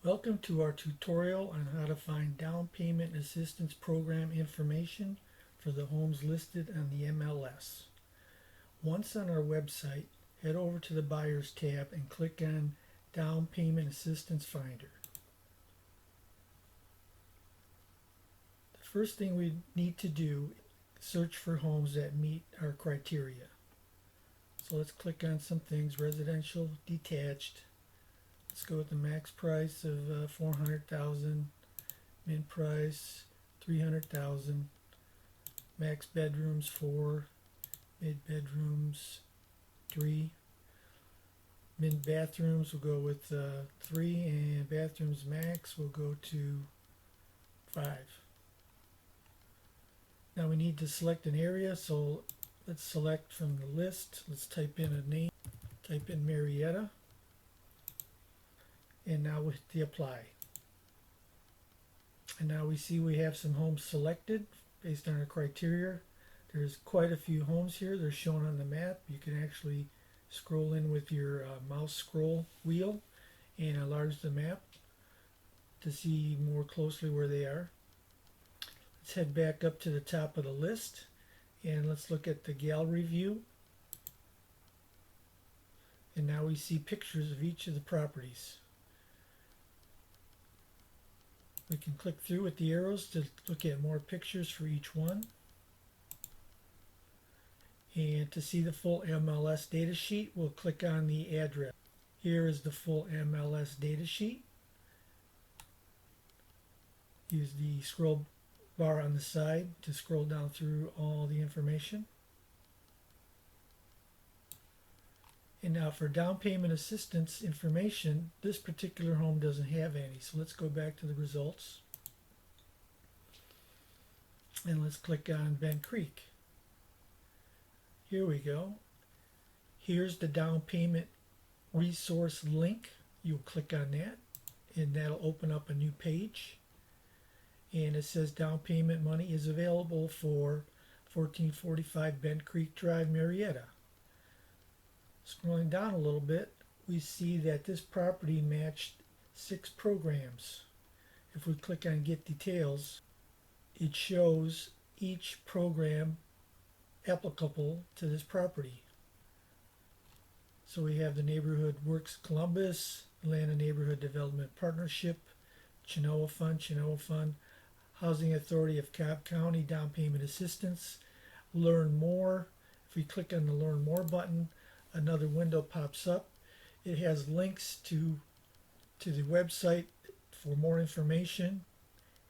Welcome to our tutorial on how to find down payment assistance program information for the homes listed on the MLS. Once on our website, head over to the Buyers tab and click on Down Payment Assistance Finder. The first thing we need to do is search for homes that meet our criteria. So let's click on some things: residential, detached. Let's go with the max price of 400,000, min price 300,000, max bedrooms 4, mid bedrooms 3, min bathrooms we'll go with 3, and bathrooms max we'll go to 5. Now we need to select an area, so let's select from the list. Let's type in a name, type in Marietta. And now we hit the apply. And now we see we have some homes selected based on our criteria. There's quite a few homes here. They're shown on the map. You can actually scroll in with your mouse scroll wheel and enlarge the map to see more closely where they are. Let's head back up to the top of the list and let's look at the gallery view. And now we see pictures of each of the properties. We can click through with the arrows to look at more pictures for each one. And to see the full MLS data sheet, we'll click on the address. Here is the full MLS data sheet. Use the scroll bar on the side to scroll down through all the information. And now for down payment assistance information, this particular home doesn't have any. So let's go back to the results. And let's click on Bent Creek. Here we go. Here's the down payment resource link. You'll click on that and that'll open up a new page. And it says down payment money is available for 1445 Bent Creek Drive, Marietta. Scrolling down a little bit, we see that this property matched 6 programs. If we click on Get Details, it shows each program applicable to this property. So we have the Neighborhood Works Columbus, Atlanta Neighborhood Development Partnership, Chenoa Fund, Housing Authority of Cobb County Down Payment Assistance, Learn More. If we click on the Learn More button, another window pops up. It has links to the website for more information,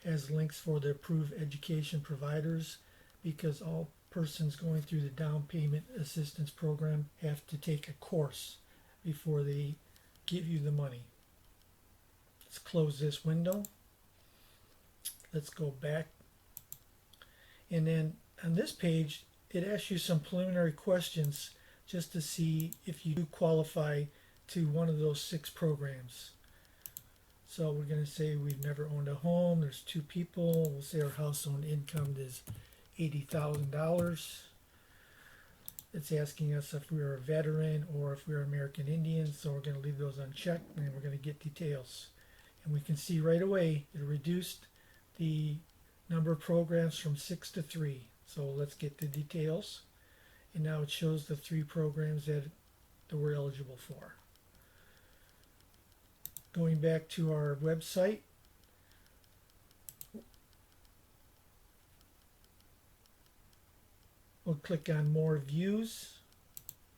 has links for the approved education providers, because all persons going through the down payment assistance program have to take a course before they give you the money. Let's close this window. Let's go back. And then on this page, it asks you some preliminary questions just to see if you qualify to one of those 6 programs. So we're going to say we've never owned a home, there's 2 people, we'll say our household income is $80,000. It's asking us if we're a veteran or if we're American Indian, so we're going to leave those unchecked and we're going to get details. And we can see right away it reduced the number of programs from 6 to 3. So let's get the details. And now it shows the 3 programs that we're eligible for. Going back to our website, we'll click on More Views.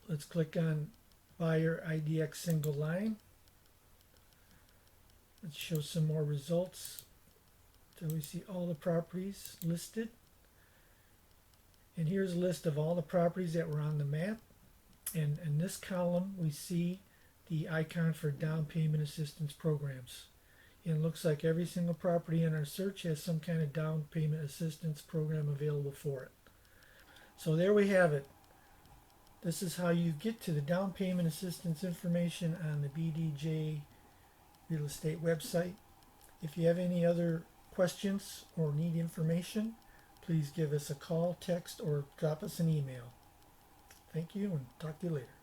Let's click on Buyer IDX Single Line. Let's show some more results so we see all the properties listed. And here's a list of all the properties that were on the map. And in this column, we see the icon for down payment assistance programs. And it looks like every single property in our search has some kind of down payment assistance program available for it. So there we have it. This is how you get to the down payment assistance information on the BDJ Real Estate website. If you have any other questions or need information, please give us a call, text, or drop us an email. Thank you, and talk to you later.